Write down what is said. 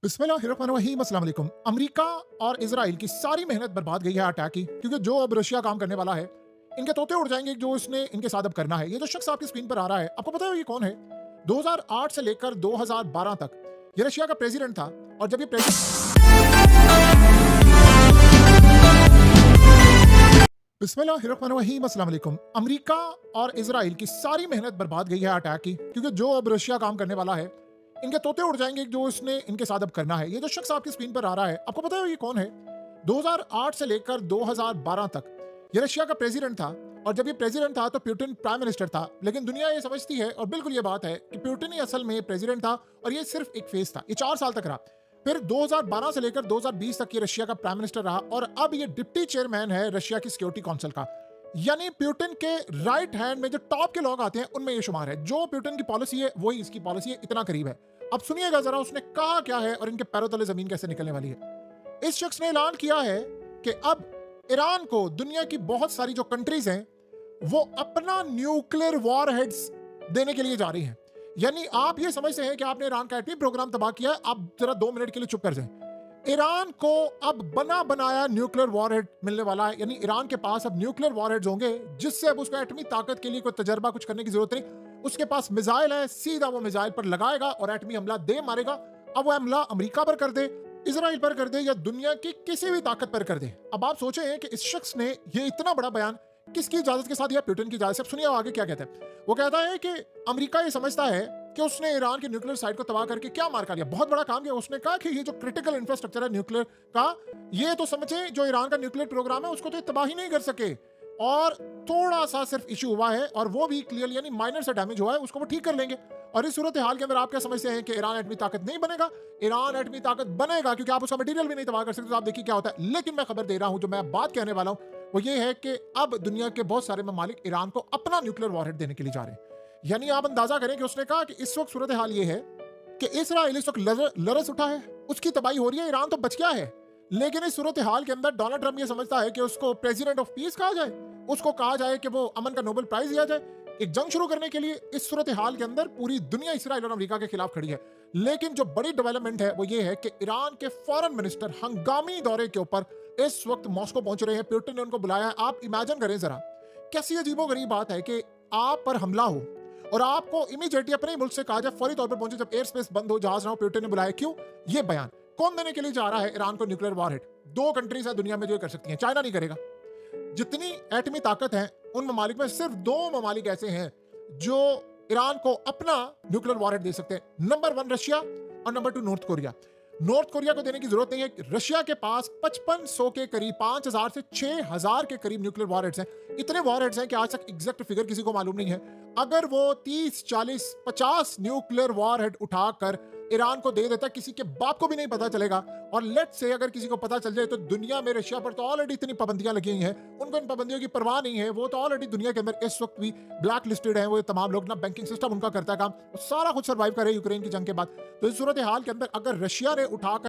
बिस्मिल्लाहिर्रहमानिर्रहीम, अस्सलाम वालेकुम। अमेरिका और इजराइल की सारी मेहनत बर्बाद गई है अटैक की, क्योंकि जो अब रशिया काम करने वाला है, इनके तोते उड़ जाएंगे जो इसने इनके साथ अब करना है। ये जो शख्स आपकी स्क्रीन पर आ रहा है, आपको पता है ये कौन है? 2008 से लेकर 2012 तक ये रशिया का प्रेसिडेंट था। और जब ये बिस्मिल्लाहिर्रहमानिर्रहीम, अस्सलाम वालेकुम। अमेरिका और इजराइल की सारी मेहनत बर्बाद गई है अटैक की, क्योंकि जो अब रशिया काम करने वाला है, इनके तोते उड़ जाएंगे जो इसने इनके साथ अब करना है। ये जो शख्स आपकी स्क्रीन पर आ रहा है, आपको पता है ये कौन है? 2008 से लेकर 2012 तक ये रशिया का प्रेसिडेंट था। और जब ये प्रेसिडेंट था तो पुतिन प्राइम मिनिस्टर था। लेकिन दुनिया ये समझती है, और बिल्कुल ये बात है, कि पुतिन ही असल में प्रेसिडेंट था और ये सिर्फ एक फेस था। ये 4 साल तक रहा। फिर 2012 से लेकर 2020 तक ये रशिया का प्राइम मिनिस्टर रहा, और अब ये डिप्टी चेयरमैन है रशिया की सिक्योरिटी काउंसिल का। यानी पुतिन के राइट हैंड में जो टॉप के लोग आते हैं, उनमें ये शुमार है। जो पुतिन की पॉलिसी है वही इसकी पॉलिसी है, इतना करीब है। अब सुनिएगा जरा उसने कहा क्या है और इनके पैरों तले जमीन कैसे निकलने वाली है। इस शख्स ने ऐलान किया है कि अब ईरान को दुनिया की बहुत सारी जो कंट्रीज हैं, वो अपना न्यूक्लियर वॉर हेड्स देने के लिए जा रही हैं। यानी आप ये समझते हैं कि आपने ईरान का एटमी प्रोग्राम तबाह किया है, आप जरा 2 मिनट के लिए चुप कर जाएं। ईरान को अब बना बनाया न्यूक्लियर वॉरहेड मिलने वाला है। यानी ईरान के पास अब न्यूक्लियर वॉरहेड्स होंगे, जिससे अब उसको एटमी ताकत के लिए कोई तजर्बा कुछ करने की जरूरत नहीं। उसके पास मिसाइल है, सीधा वो मिसाइल पर लगाएगा और एटमी हमला दे मारेगा। अब वो हमला अमेरिका पर कर दे, इजराइल पर कर दे, या दुनिया की किसी भी ताकत पर कर दे। अब आप सोचें कि इस शख्स ने ये इतना बड़ा बयान किसकी इजाजत के साथ या पुतिन की इजाजत से? सुनिए आगे क्या कहते हैं। वो कहता है कि अमेरिका ये समझता है कि उसने ईरान के न्यूक्लियर साइट को तबाह करके क्या मार कर लिया, बहुत बड़ा काम किया। उसने कहा कि ये जो क्रिटिकल इंफ्रास्ट्रक्चर है न्यूक्लियर का, ये तो समझे जो ईरान का न्यूक्लियर प्रोग्राम है उसको तो तबाह ही नहीं कर सके। और थोड़ा सा सिर्फ इशू हुआ है, और वो भी क्लियर यानी माइनर से डैमेज हुआ है, उसको वो ठीक कर लेंगे। और इस सूरत हाल के अंदर आप क्या समझते हैं कि ईरान एटमी ताकत नहीं बनेगा? ईरान एटमी ताकत बनेगा, क्योंकि आप उसका मटेरियल भी नहीं तबाह कर सकते। तो आप देखिए क्या होता है। लेकिन मैं खबर दे रहा हूं, जो मैं बात कहने वाला हूं वो ये है कि अब दुनिया के बहुत सारे ममालिक ईरान को अपना न्यूक्लियर वॉरहेड देने के लिए जा रहे हैं। यानी आप अंदाजा करें कि उसने कहा कि इस वक्त सूरत हाल ये है कि इसराइल इस वक्त लरस उठा है, उसकी तबाही हो रही है, ईरान तो बच गया है। लेकिन इस सूरत हाल के अंदर डोनाल्ड ट्रंप ये समझता है कि उसको प्रेसिडेंट ऑफ पीस कहा जाए, उसको कहा जाए कि वो अमन का नोबेल प्राइज दिया जाए, एक जंग शुरू करने के लिए। इस सूरत हाल के अंदर पूरी दुनिया इसराइल और अमेरिका के खिलाफ खड़ी है। लेकिन जो बड़ी डेवलपमेंट है वो ये है कि ईरान के फॉरेन मिनिस्टर हंगामी दौरे के ऊपर इस वक्त मॉस्को पहुंच रहे हैं। पुतिन ने उनको बुलाया है। आप इमेजिन करें जरा, कैसी अजीबोगरीब बात है कि आप पर हमला हो और आपको इमीडिएटली अपने ही मुल्क से कहा जाए फौरी तौर पर पहुंचे, जब एयर स्पेस बंद हो, जहाज ना हो। पुतिन ने बुलाया क्यों? ये बयान कौन देने के लिए जा रहा है ईरान को न्यूक्लियर वॉरहेड? 2 कंट्रीज है दुनिया में जो कर सकती हैं, चाइना नहीं करेगा। जितनी एटमी ताकत है उन ममालिक में सिर्फ 2 ममालिक ऐसे हैं जो ईरान को अपना न्यूक्लियर वॉरहेड दे सकते हैं। नंबर 1 रशिया और number 2 north Korea. North Korea को देने की जरूरत नहीं है। रशिया के पास 5500 के करीब, 5000 से 6000 के करीब न्यूक्लियर वॉरहेड्स हैं। इतने वॉरहेड्स हैं कि आज तक एग्जैक्ट फिगर किसी को मालूम नहीं है। अगर वो 30, 40, 50 न्यूक्लियर वॉरहेड उठाकर ईरान को दे देता, किसी के बाप को भी नहीं पता चलेगा। और लेट से अगर किसी को पता चल जाए तो दुनिया में रशिया पर तो ऑलरेडी इतनी पाबंदियां लगी हुई हैं, उनको इन पाबंदियों की परवाह नहीं है। वो तो ऑलरेडी दुनिया के अंदर इस वक्त भी ब्लैक लिस्टेड है। वो तमाम लोग ना, बैंकिंग सिस्टम उनका करता है काम, सारा कुछ सर्वाइव करे यूक्रेन की जंग के बाद। तो इस सूरत हाल के अंदर अगर रशिया ने उठाकर